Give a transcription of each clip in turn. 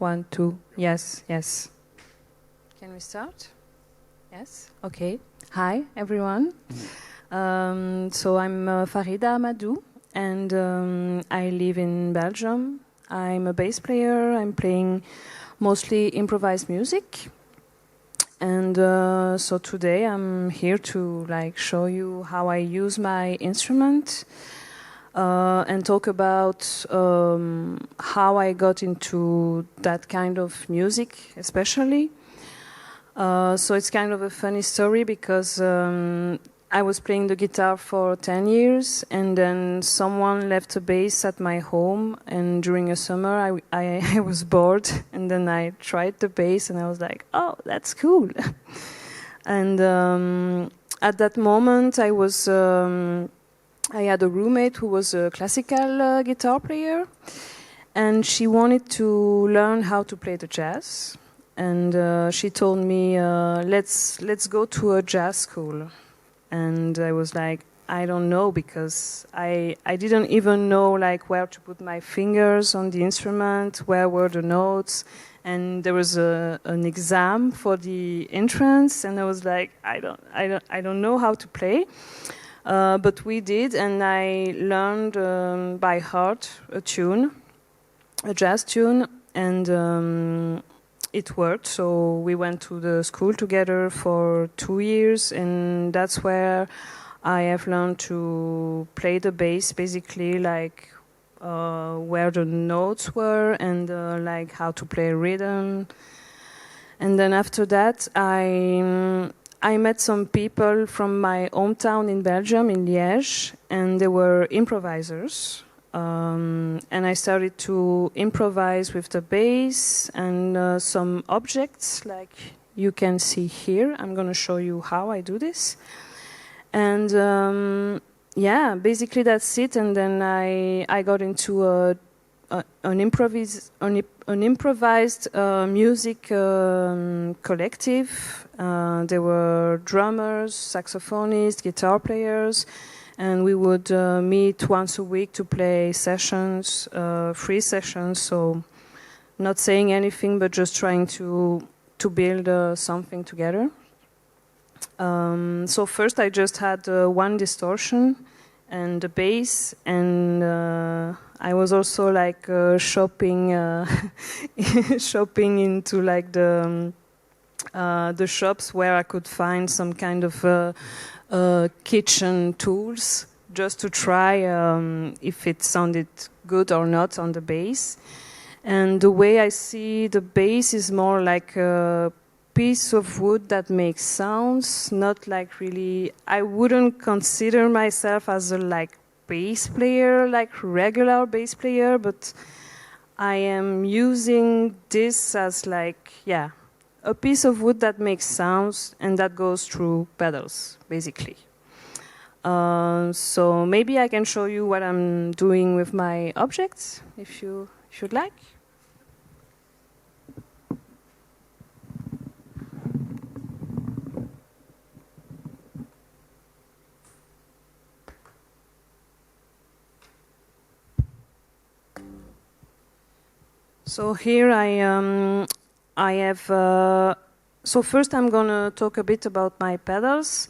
1, 2. Yes, yes. Can we start? Yes. Okay. Hi, everyone. So I'm Farida Amadou, and I live in Belgium. I'm a bass player. I'm playing mostly improvised music. And so today I'm here to show you how I use my instrument and talk about how I got into that kind of music, especially. So it's kind of a funny story because I was playing the guitar for 10 years, and then someone left a bass at my home, and during a summer I was bored, and then I tried the bass and I was like, oh, that's cool. And at that moment I had a roommate who was a classical guitar player, and she wanted to learn how to play the jazz, and she told me, let's go to a jazz school. And I was like, I don't know, because I didn't even know where to put my fingers on the instrument, where were the notes, and there was an exam for the entrance, and I was like, I don't know how to play, but we did, and I learned by heart a jazz tune, and it worked. So we went to the school together for 2 years, and that's where I have learned to play the bass, basically where the notes were, and how to play rhythm. And then after that I met some people from my hometown in Belgium, in Liège, and they were improvisers. And I started to improvise with the bass and some objects like you can see here. I'm going to show you how I do this. And yeah, basically that's it. And then I got into an improvised music collective. There were drummers, saxophonists, guitar players, and we would meet once a week to play sessions, free sessions, so not saying anything but just trying to build something together. So first I just had one distortion and the bass, and I was also shopping into the shops where I could find some kind of kitchen tools just to try if it sounded good or not on the bass. And the way I see the bass is more like a piece of wood that makes sounds, not really. I wouldn't consider myself as a bass player, regular bass player, but I am using this as a piece of wood that makes sounds and that goes through pedals, basically. So maybe I can show you what I'm doing with my objects, if you should like. So here I have, so first I'm going to talk a bit about my pedals.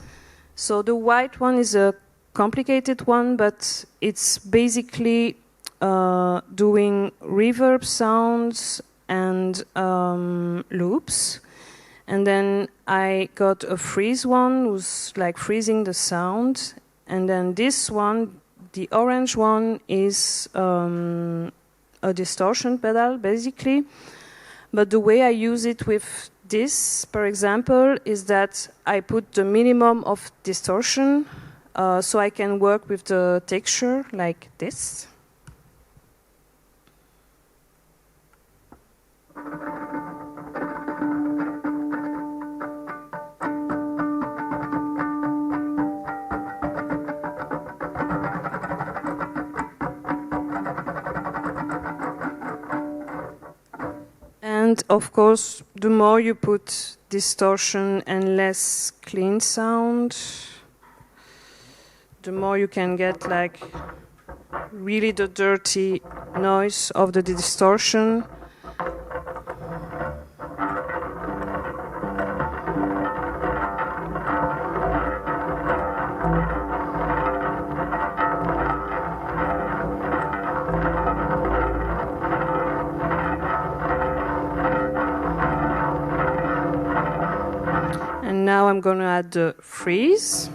So the white one is a complicated one, but it's basically doing reverb sounds and loops. And then I got a freeze one, who's freezing the sound. And then this one, the orange one, is a distortion pedal, basically. But the way I use it with this, for example, is that I put the minimum of distortion so I can work with the texture like this. And of course, the more you put distortion and less clean sound, the more you can get really the dirty noise of the distortion. I'm going to add the freeze.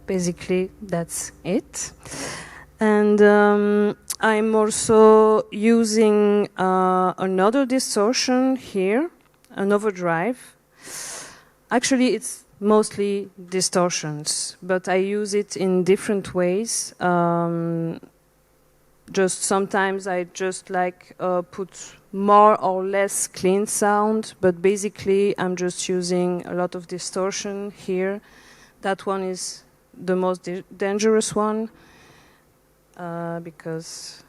Basically, that's it. And I'm also using another distortion here, an overdrive. Actually, it's mostly distortions, but I use it in different ways. Just sometimes I just like put more or less clean sound, but basically I'm just using a lot of distortion here. That one is the most dangerous one because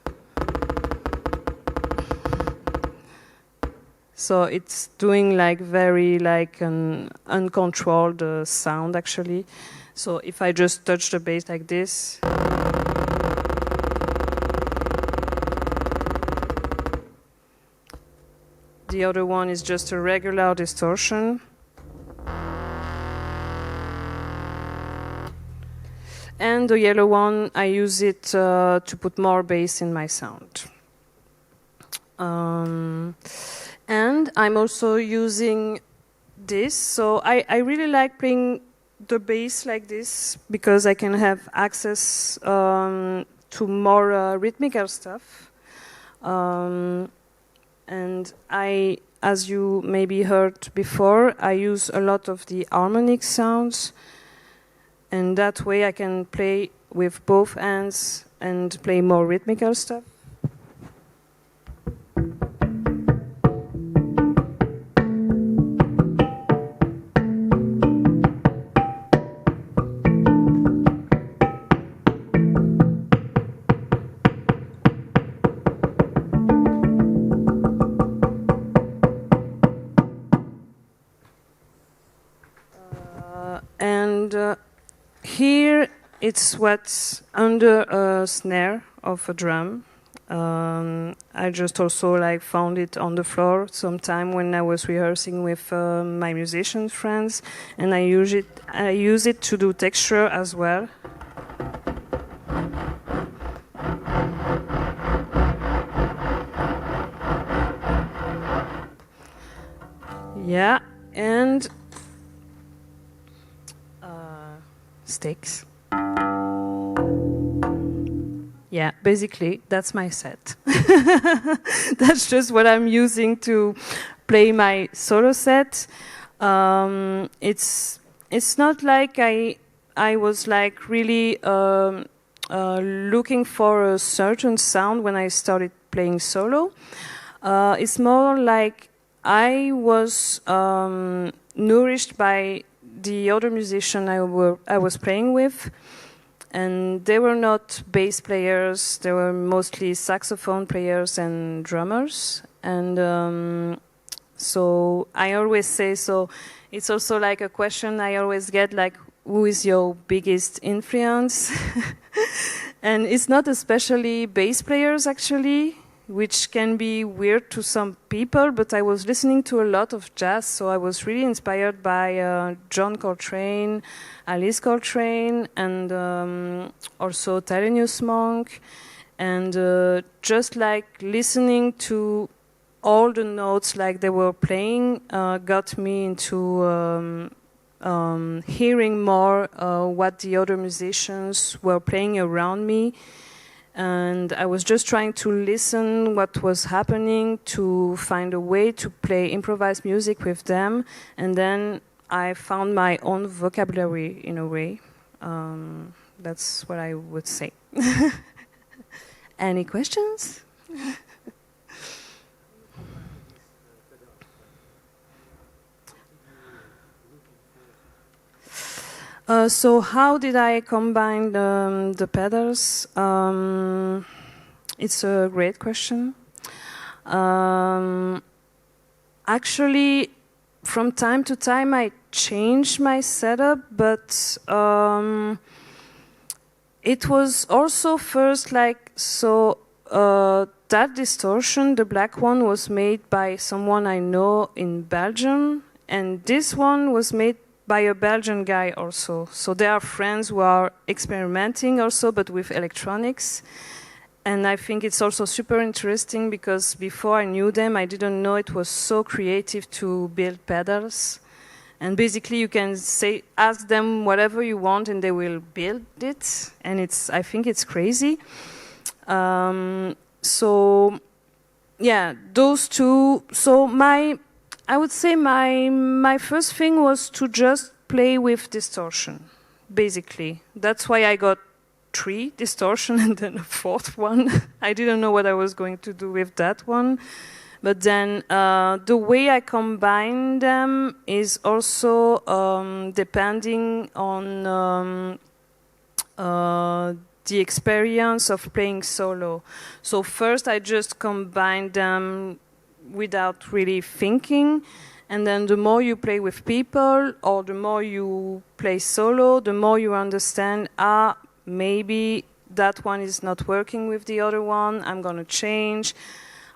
so it's doing like very like an uncontrolled sound actually. So if I just touch the bass like this, the other one is just a regular distortion. And the yellow one, I use it to put more bass in my sound. And I'm also using this. So I really like playing the bass like this because I can have access to more rhythmical stuff. And I, as you maybe heard before, I use a lot of the harmonic sounds. And that way I can play with both hands and play more rhythmical stuff. Here it's what's under a snare of a drum. I just also like found it on the floor sometime when I was rehearsing with my musician friends, and I use it to do texture as well. Yeah, and sticks. Yeah, basically, that's my set. That's just what I'm using to play my solo set. It's not like I was like really looking for a certain sound when I started playing solo. It's more like I was nourished by the other musician I was playing with, and they were not bass players, they were mostly saxophone players and drummers. And so I always say, so it's also like a question I always get, like, who is your biggest influence? And it's not especially bass players actually, which can be weird to some people, but I was listening to a lot of jazz, so I was really inspired by John Coltrane, Alice Coltrane, and also Thelonious Monk, and just like listening to all the notes like they were playing got me into hearing more what the other musicians were playing around me. And I was just trying to listen what was happening to find a way to play improvised music with them. And then I found my own vocabulary in a way. That's what I would say. Any questions? So how did I combine the pedals? It's a great question. Actually, from time to time I change my setup, but it was also first like, so that distortion, the black one, was made by someone I know in Belgium, and this one was made by a Belgian guy also. So they are friends who are experimenting also, but with electronics. And I think it's also super interesting because before I knew them, I didn't know it was so creative to build pedals. And basically you can say, ask them whatever you want and they will build it. And I think it's crazy. So yeah, those two. So I would say my first thing was to just play with distortion, basically. That's why I got 3 distortion and then a 4th one. I didn't know what I was going to do with that one. But then the way I combine them is also depending on the experience of playing solo. So first I just combine them without really thinking, and then the more you play with people or the more you play solo, the more you understand, maybe that one is not working with the other one, I'm gonna change.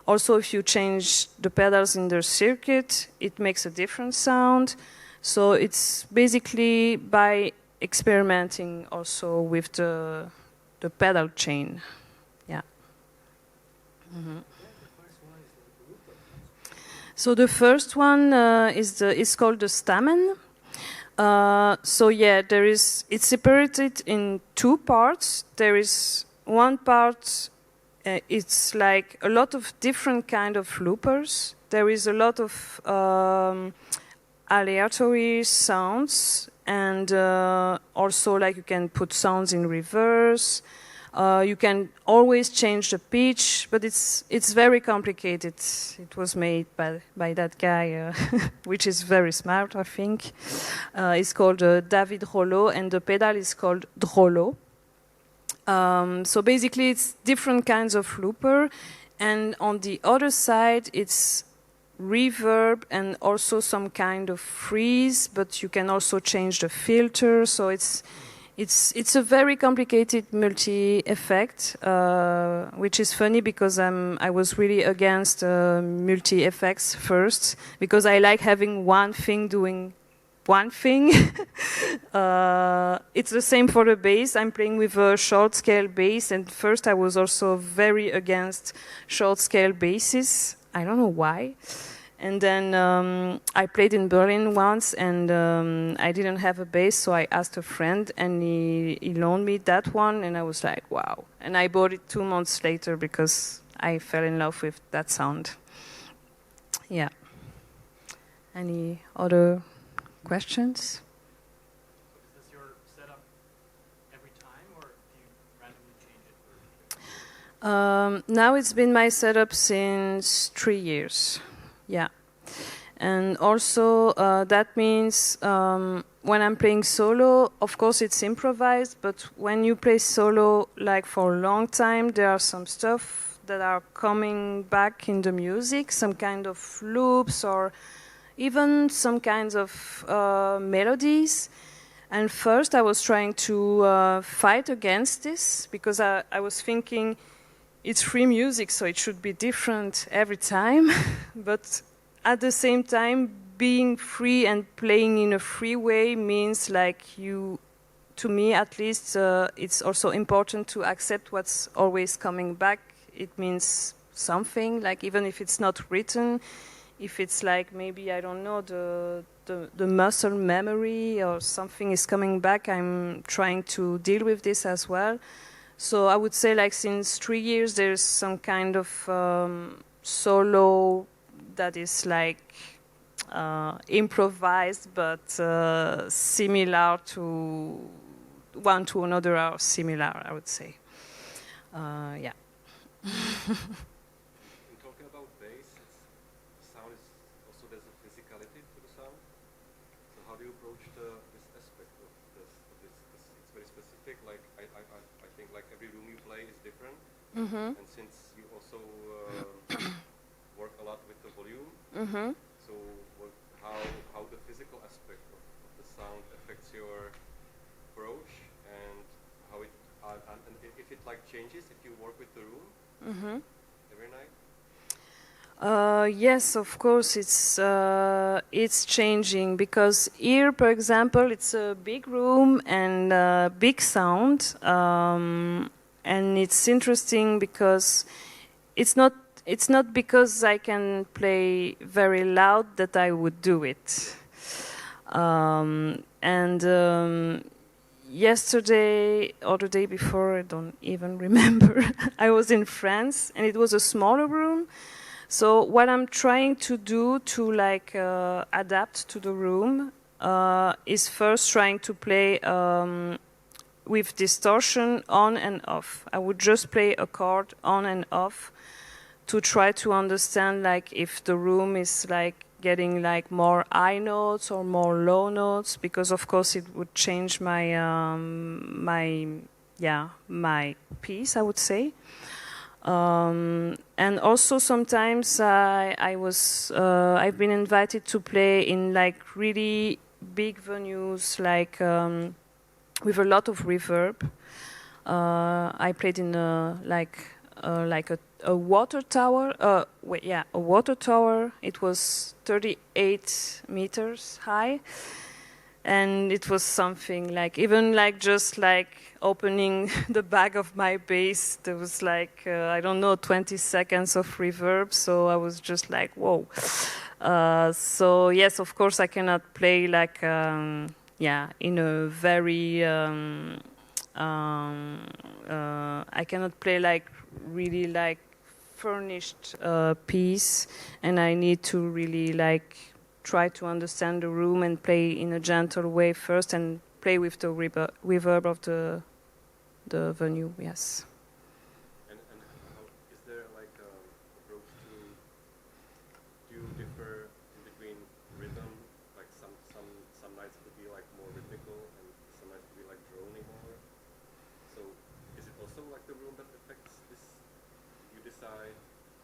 Also, if you change the pedals in the circuit, it makes a different sound. So it's basically by experimenting also with the pedal chain. Yeah. Mm-hmm. So the first one is called the stamen. So yeah, it's separated in 2 parts. There is one part, it's like a lot of different kind of loopers. There is a lot of aleatory sounds, and also like you can put sounds in reverse. You can always change the pitch, but it's very complicated. It was made by that guy, which is very smart, I think. It's called David Rollo, and the pedal is called Drollo. So basically, it's different kinds of looper, and on the other side, it's reverb and also some kind of freeze, but you can also change the filter. So it's a very complicated multi-effect, which is funny because I was really against multi-effects first, because I like having one thing doing one thing. It's the same for the bass. I'm playing with a short scale bass, and first I was also very against short scale basses. I don't know why. And then I played in Berlin once, and I didn't have a bass, so I asked a friend, and he loaned me that one, and I was like, wow. And I bought it 2 months later because I fell in love with that sound. Yeah. Any other questions? Is this your setup every time, or do you randomly change it? Now it's been my setup since 3 years. Yeah. And also that means when I'm playing solo, of course it's improvised, but when you play solo like for a long time, there are some stuff that are coming back in the music, some kind of loops or even some kinds of melodies. And first I was trying to fight against this, because I was thinking it's free music, so it should be different every time. But at the same time, being free and playing in a free way means like to me at least, it's also important to accept what's always coming back. It means something, like even if it's not written, if it's like maybe, I don't know, the muscle memory or something is coming back, I'm trying to deal with this as well. So I would say like since 3 years there's some kind of solo that is like improvised, but similar to one to another, are similar, I would say. Yeah. Talking about bass, the sound is also, there's a physicality to the sound. So how do you approach this aspect of this? It's very specific. Like I think like every room you play is different, and since you also work a lot with the volume, so So how the physical aspect of the sound affects your approach, and how it and if it like changes if you work with the room every night. Yes, of course, it's changing, because here, for example, it's a big room and big sound, and it's interesting because it's not because I can play very loud that I would do it. Yesterday or the day before, I don't even remember, I was in France and it was a smaller room. So what I'm trying to do to like adapt to the room is first trying to play with distortion on and off. I would just play a chord on and off to try to understand like if the room is like getting like more high notes or more low notes, because of course it would change my my piece, I would say. And also sometimes I've been invited to play in like really big venues, like with a lot of reverb. I played in a water tower. A water tower. It was 38 meters high, and it was something like, even like just like opening the bag of my bass, there was like I don't know, 20 seconds of reverb. So I was just like, whoa. So yes, of course I cannot play like in a very I cannot play like really like furnished piece, and I need to really like try to understand the room and play in a gentle way first, and play with the reverb of the venue. Yes. And how, is there like approach to do you differ in between rhythm, like some nights would be like more rhythmical and some nights would be like drony more? So is it also like the room that affects this? You decide,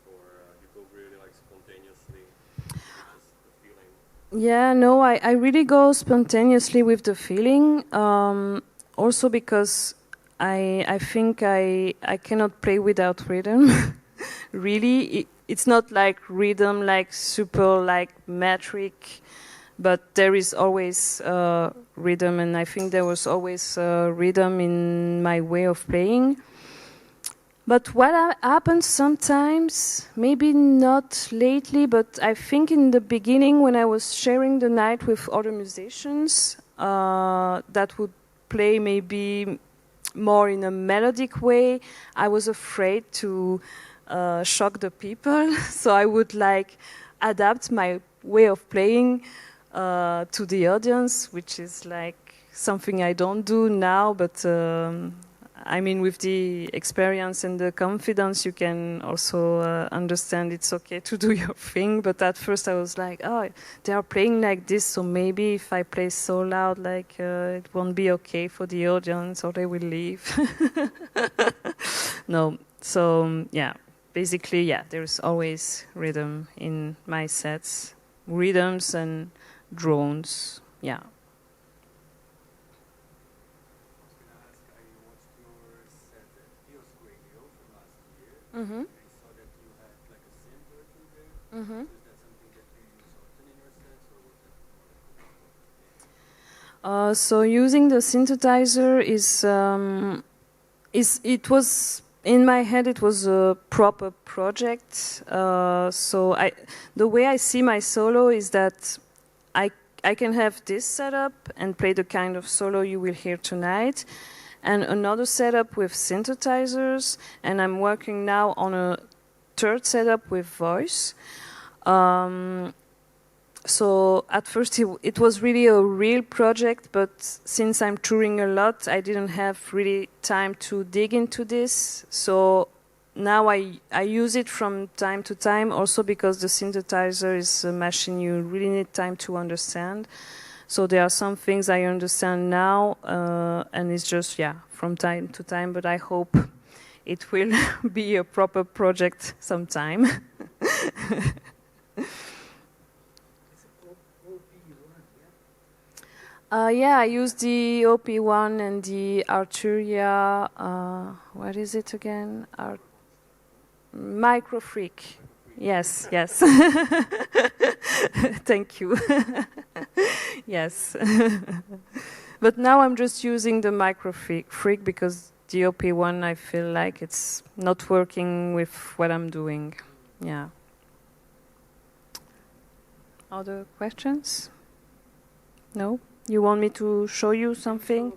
or you go really like spontaneously, just the feeling? Yeah, no, I really go spontaneously with the feeling. Also because I think I cannot play without rhythm. Really, it's not like rhythm like super like metric, but there is always rhythm, and I think there was always rhythm in my way of playing. But what happens sometimes, maybe not lately, but I think in the beginning when I was sharing the night with other musicians that would play maybe more in a melodic way, I was afraid to shock the people. So I would like adapt my way of playing to the audience, which is like something I don't do now, but I mean, with the experience and the confidence, you can also understand it's okay to do your thing. But at first I was like, oh, they are playing like this, so maybe if I play so loud, like it won't be okay for the audience, or they will leave. No, so yeah, basically, yeah, there's always rhythm in my sets, rhythms and drones, yeah. Mm-hmm. I saw that you had like a synth version there. Mm-hmm. Is that something that you use often in your sets, or was that more like a So using the synthesizer it was in my head. It was a proper project. So the way I see my solo is that I can have this setup and play the kind of solo you will hear tonight, and another setup with synthesizers, and I'm working now on a third setup with voice. So at first it was really a real project, but since I'm touring a lot, I didn't have really time to dig into this. So now I use it from time to time, also because the synthesizer is a machine you really need time to understand. So there are some things I understand now, and it's just, yeah, from time to time, but I hope it will be a proper project sometime. Yeah, I use the OP1 and the Arturia. What is it again? Microfreak. Yes, yes. Thank you. Yes. But now I'm just using the microfreak because the OP1, I feel like it's not working with what I'm doing. Yeah. Other questions? No? You want me to show you something?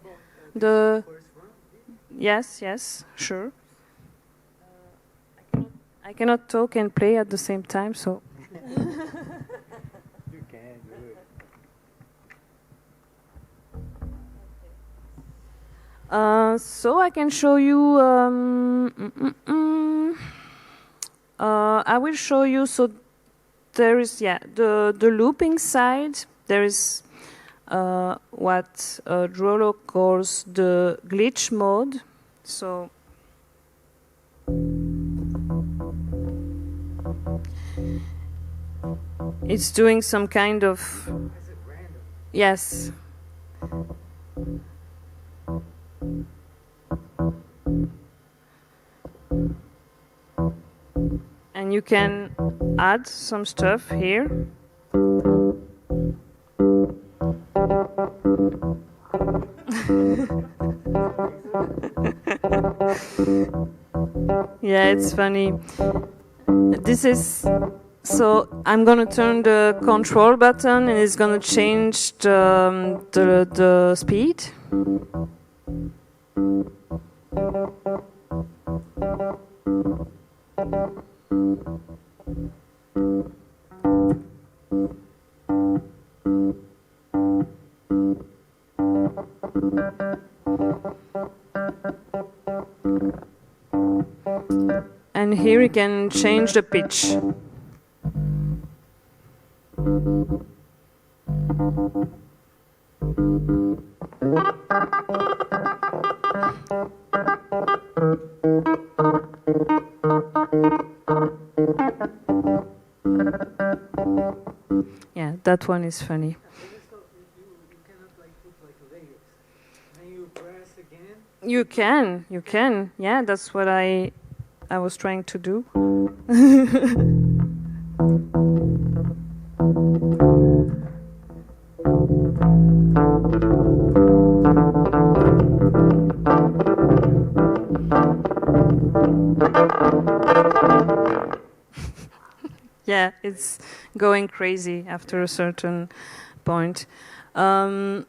Yes, yes, sure. I cannot talk and play at the same time, so. You can do it. So I can show you. I will show you. So there is the looping side. There is what Drolo calls the glitch mode. So. It's doing some kind of. Is it random? Yes. And you can add some stuff here. Yeah, it's funny. This is. So I'm gonna turn the control button and it's gonna change the speed. And here you can change the pitch. Yeah, that one is funny. You cannot like put like layers. And you press again. You can. Yeah, that's what I was trying to do. Yeah, it's going crazy after a certain point. The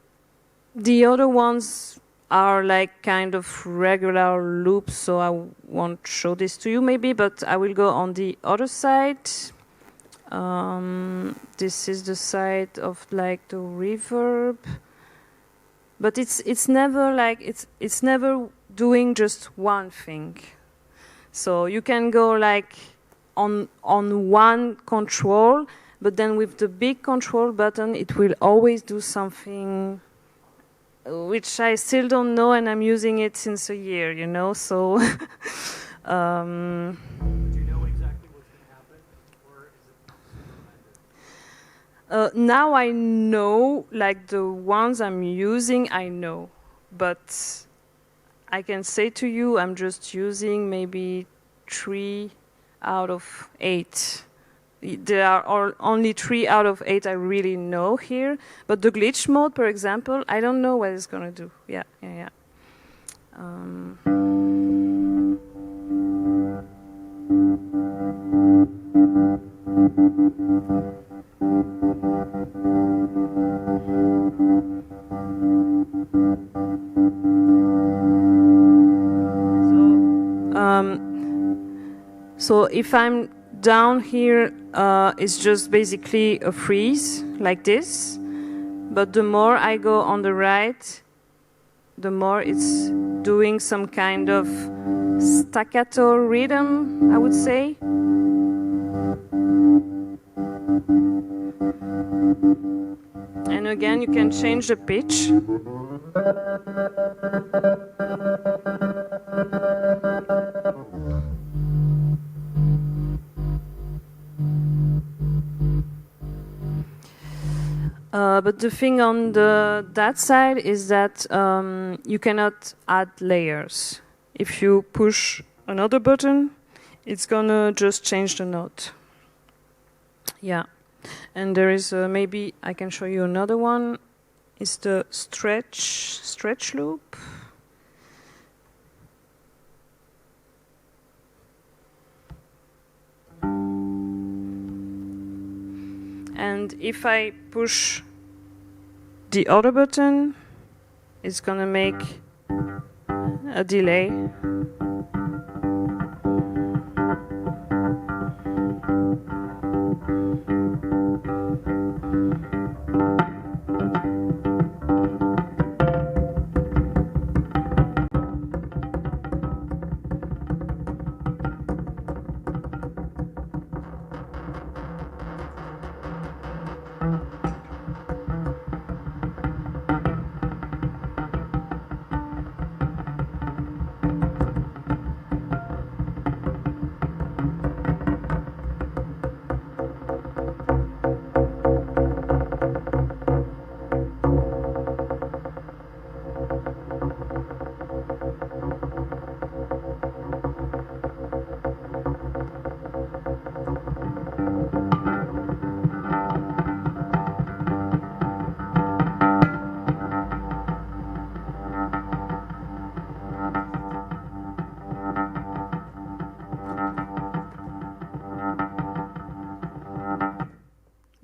other ones are like kind of regular loops, so I won't show this to you maybe, but I will go on the other side. This is the side of like the reverb, but it's never like it's never doing just one thing. So you can go like on one control, but then with the big control button, it will always do something which I still don't know, and I'm using it since a year, you know. So. Do you know exactly what's going to happen, or is it super Now I know, like the ones I'm using, I know, but I can say to you, I'm just using maybe 3 out of 8. There are only 3 out of 8 I really know here. But the glitch mode, for example, I don't know what it's going to do. Yeah. So if I'm down here, it's just basically a freeze like this. But the more I go on the right, the more it's doing some kind of staccato rhythm, I would say. And again, you can change the pitch. But the thing on that side is that you cannot add layers. If you push another button, it's gonna just change the note. Yeah, and there is maybe I can show you another one. It's the stretch loop. And if I push the other button, it's gonna make a delay.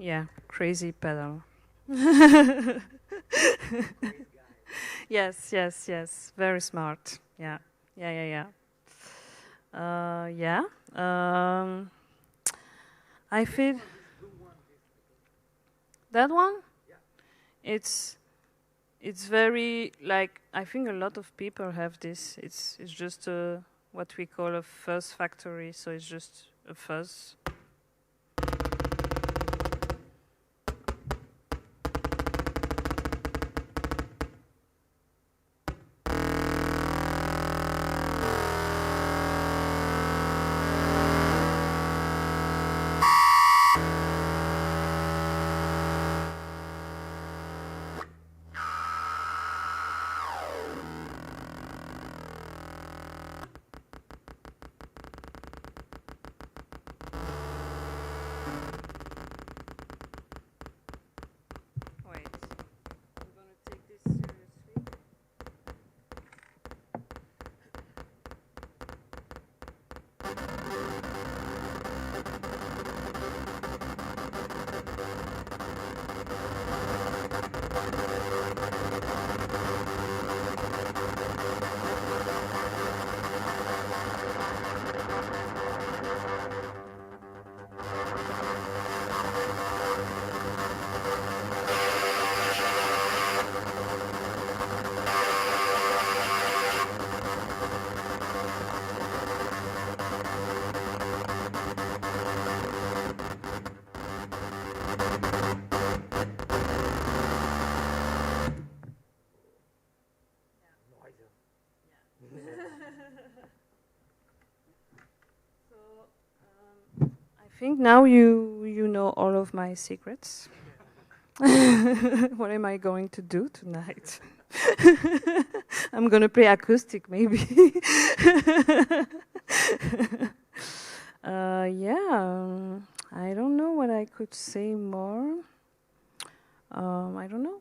Yeah, crazy pedal. Yes, yes, yes. Very smart. Yeah, yeah, yeah, yeah. I feel that one. It's very like I think a lot of people have this. It's just what we call a fuzz factory. So it's just a fuzz. I think now you know all of my secrets. What am I going to do tonight? I'm going to play acoustic, maybe. Yeah, I don't know what I could say more. I don't know.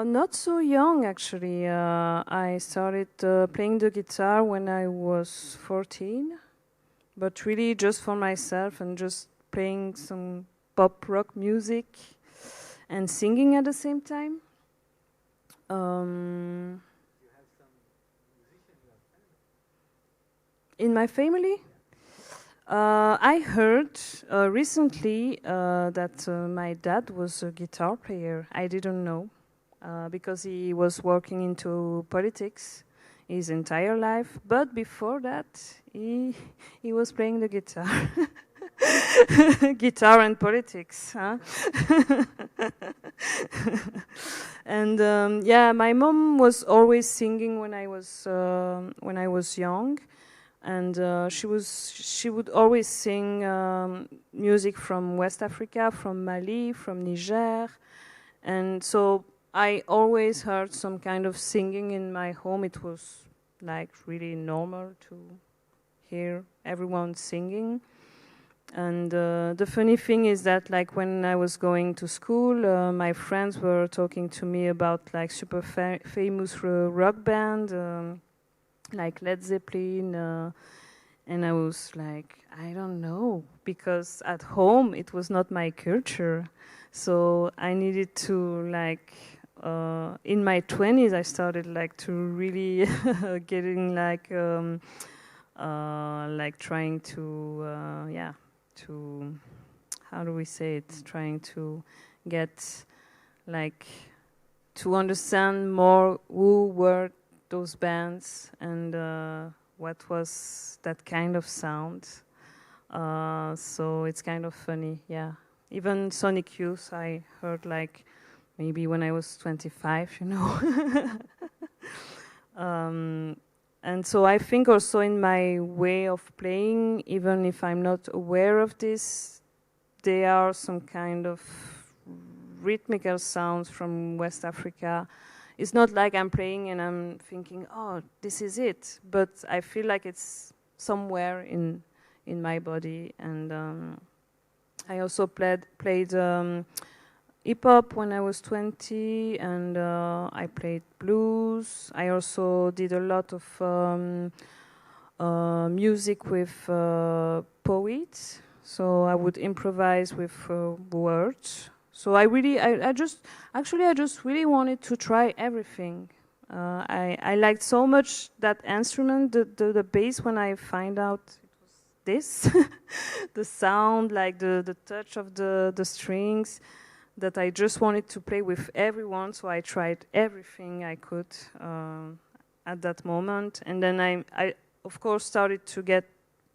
Not so young, actually. I started playing the guitar when I was 14, but really just for myself and just playing some pop rock music and singing at the same time. You have some musicians in my family? I heard recently that my dad was a guitar player. I didn't know. Because he was working into politics his entire life, but before that he was playing the guitar. Guitar and politics, huh? And yeah, my mom was always singing when I was young, and she would always sing music from West Africa, from Mali, from Niger, and so I always heard some kind of singing in my home. It was like really normal to hear everyone singing. And the funny thing is that, like, when I was going to school, my friends were talking to me about like super famous rock band, like Led Zeppelin, and I was like, I don't know, because at home it was not my culture. So I needed to like, in my 20s, I started like to really getting like trying to, to, how do we say it? Trying to get like to understand more who were those bands and what was that kind of sound. So it's kind of funny, yeah. Even Sonic Youth, I heard like maybe when I was 25, you know. And so I think also in my way of playing, even if I'm not aware of this, there are some kind of rhythmical sounds from West Africa. It's not like I'm playing and I'm thinking, oh, this is it. But I feel like it's somewhere in my body. And I also played hip-hop when I was 20, and I played blues. I also did a lot of music with poets, so I would improvise with words. So I just really wanted to try everything. I liked so much that instrument, the bass, when I find out it was this, the sound, like the touch of the strings, that I just wanted to play with everyone, so I tried everything I could at that moment. And then I of course started to get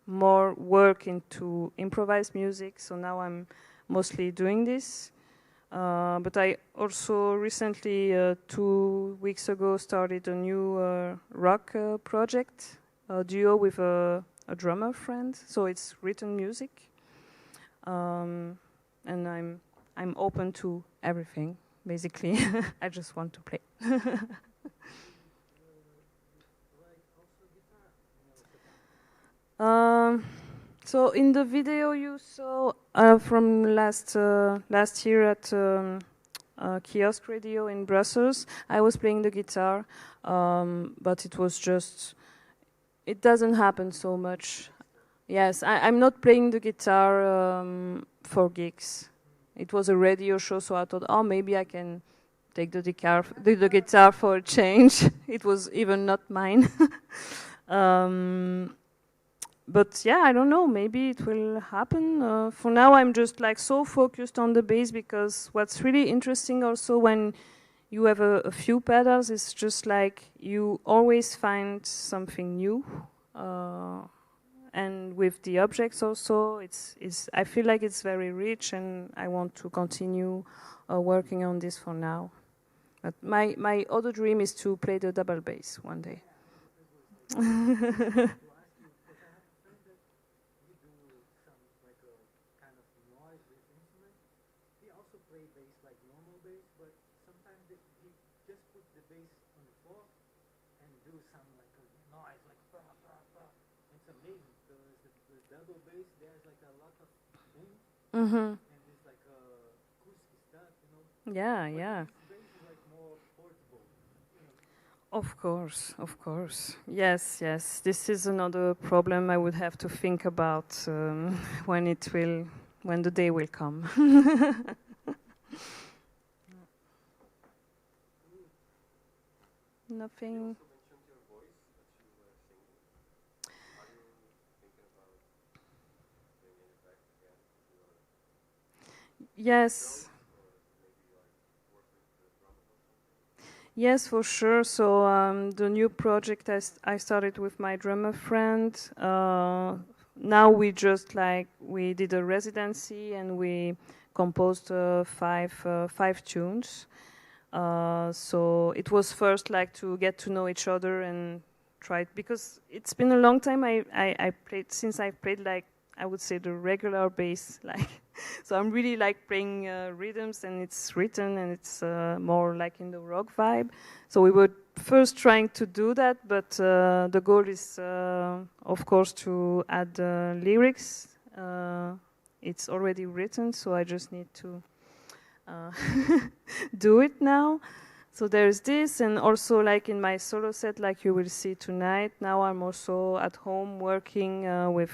more work into improvised music, so now I'm mostly doing this. But I also recently, 2 weeks ago, started a new rock project, a duo with a drummer friend, so it's written music. And I'm open to everything, basically. I just want to play. So in the video you saw from last year at Kiosk Radio in Brussels, I was playing the guitar, but it doesn't happen so much. Yes, I'm not playing the guitar for gigs. It was a radio show, so I thought, oh, maybe I can take the guitar for a change. It was even not mine. But yeah, I don't know, maybe it will happen. For now, I'm just like so focused on the bass, because what's really interesting also when you have a few pedals is just like you always find something new. And with the objects also, I feel like it's very rich, and I want to continue working on this for now. But my other dream is to play the double bass one day. Mm-hmm. And it's like acoustic stuff, you know. Yeah, yeah. Bass is like more portable, you know. Of course. Yes. This is another problem I would have to think about when the day will come. Nothing. Yes. Yes, for sure. So the new project I started with my drummer friend. Now we did a residency and we composed five tunes. So it was first like to get to know each other and try it, because it's been a long time I played, since I played like, I would say, the regular bass, like, so I'm really like playing rhythms, and it's written, and it's more like in the rock vibe. So we were first trying to do that, but the goal is, of course, to add lyrics. It's already written, so I just need to do it now. So there's this, and also like in my solo set, like you will see tonight, now I'm also at home working with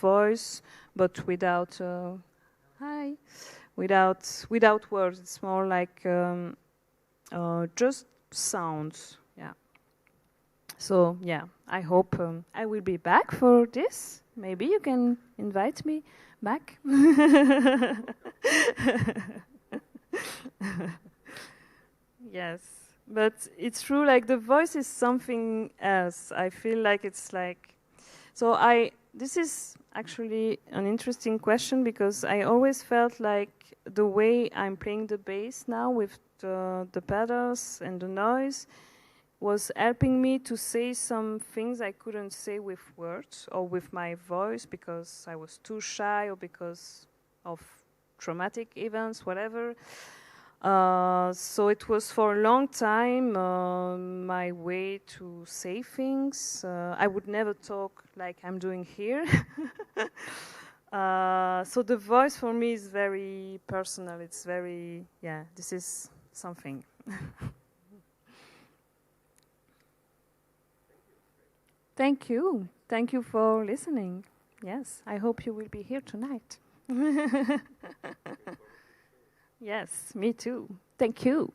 voice, but without without words. It's more like just sounds. Yeah. So yeah, I hope I will be back for this. Maybe you can invite me back. Yes, but it's true, like the voice is something else. I feel like it's like, so this is actually an interesting question, because I always felt like the way I'm playing the bass now with the pedals and the noise was helping me to say some things I couldn't say with words or with my voice, because I was too shy or because of traumatic events, whatever. So it was for a long time my way to say things. I would never talk like I'm doing here. So the voice for me is very personal. It's very, yeah, this is something. Thank you. Thank you for listening. Yes, I hope you will be here tonight. Yes, me too. Thank you.